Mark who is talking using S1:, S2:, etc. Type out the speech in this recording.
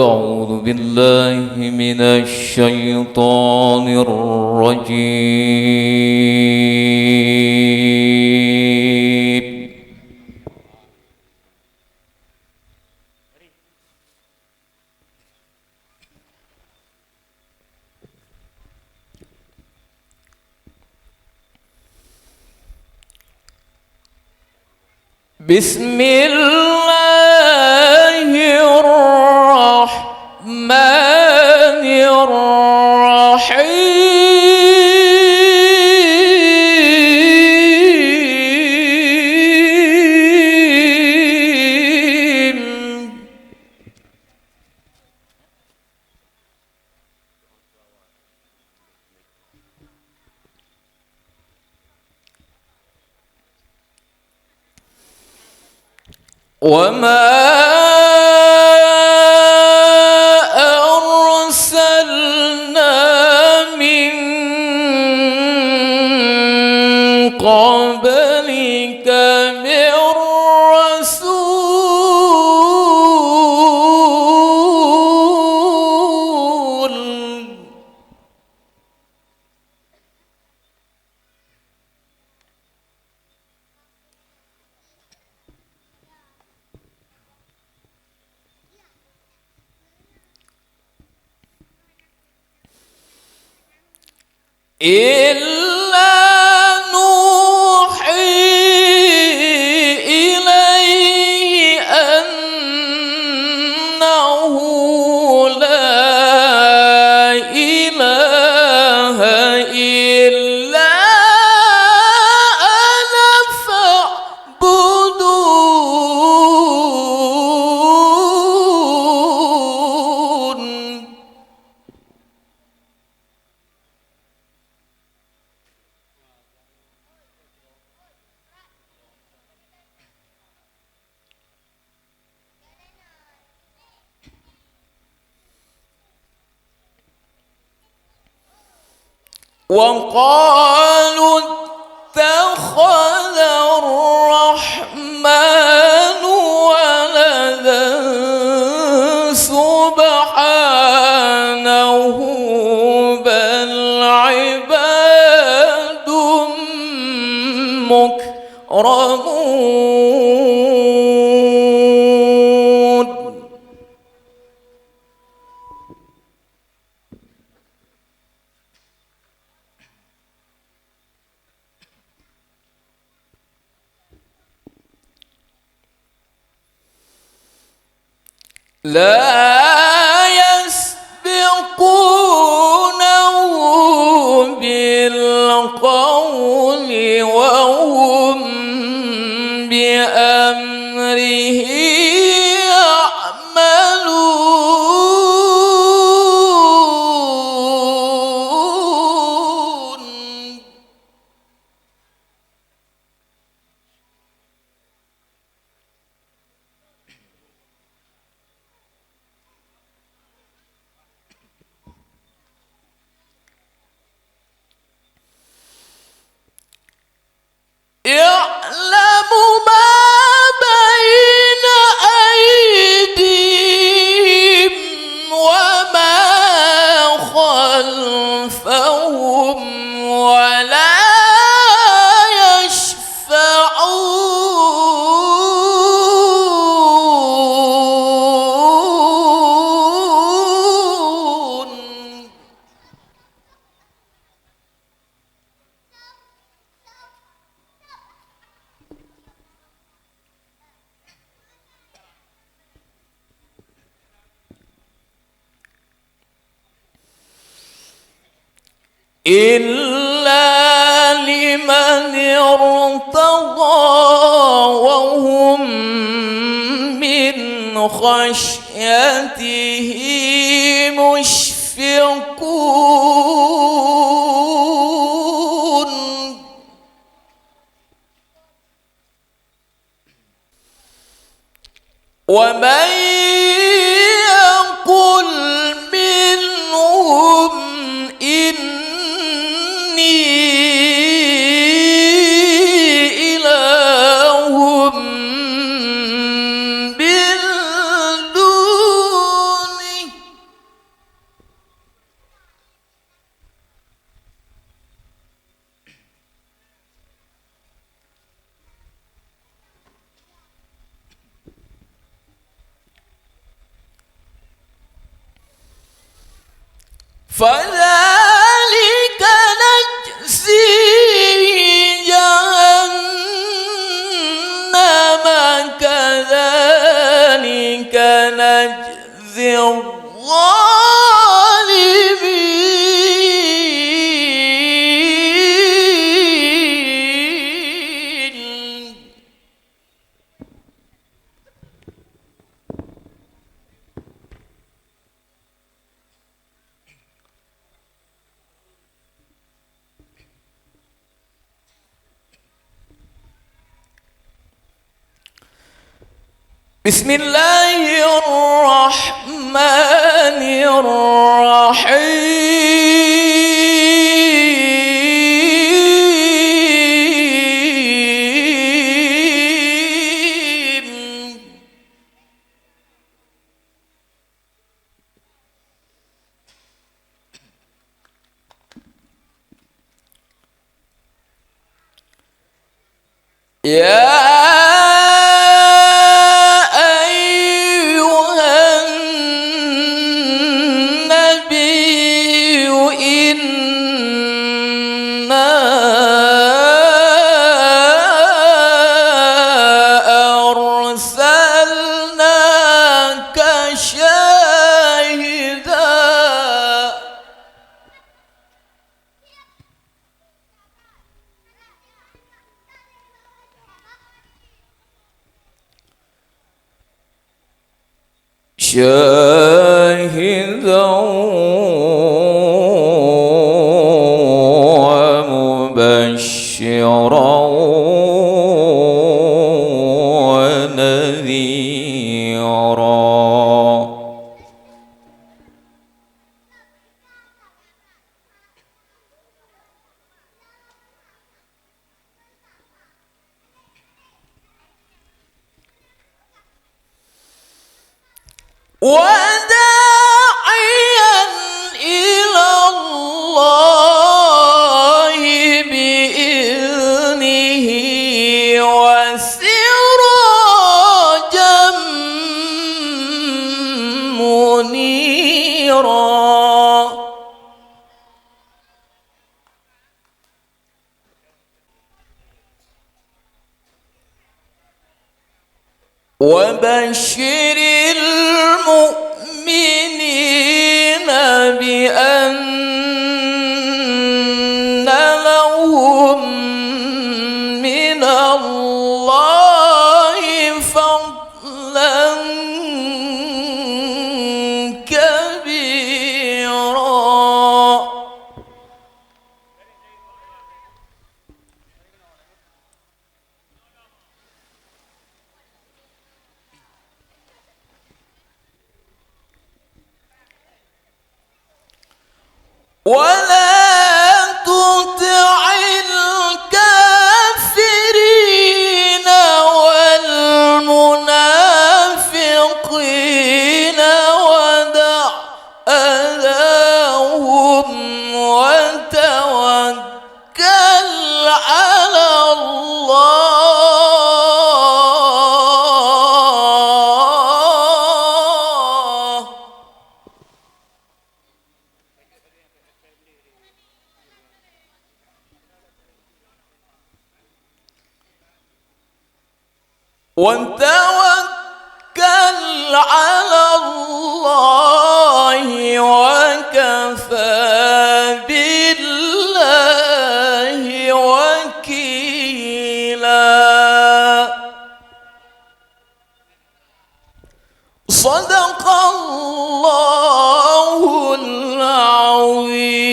S1: أعوذ بالله من الشيطان الرجيم. بسم الله الرحمن الرحيم. وما أرسلنا من قبلك من رسول إلا نوحي إليه أنه لا إله إلا أنا فاعبدون. وقالوا اتخذ الرحمن ولدا سبحانه بل عباد مكرمون. لا يسبقونه بالقول وهم بأمره يعملون. يعلم ما بين أيديهم وما خلفهم ولا يشفعون. إلا لمن ارتضى وهم من خشيته مشفقون. ومن يقل منهم إني إله من دونه فذلك نجزيه جهنم كذلك نجزي الظالمين. بسم الله الرحمن الرحيم. يا شاهدا ومبشرا ونذيرا. وداعيا إلى الله بإذنه وسراجا منيرا. وبشر المؤمنين بأن لهم من الله فضلا كبيرا. ولا تطع الكافرين والمنافقين ودع أذاهم وتوكل على الله. وتوكل على الله وكفى بالله وكيلا. صدق الله العظيم.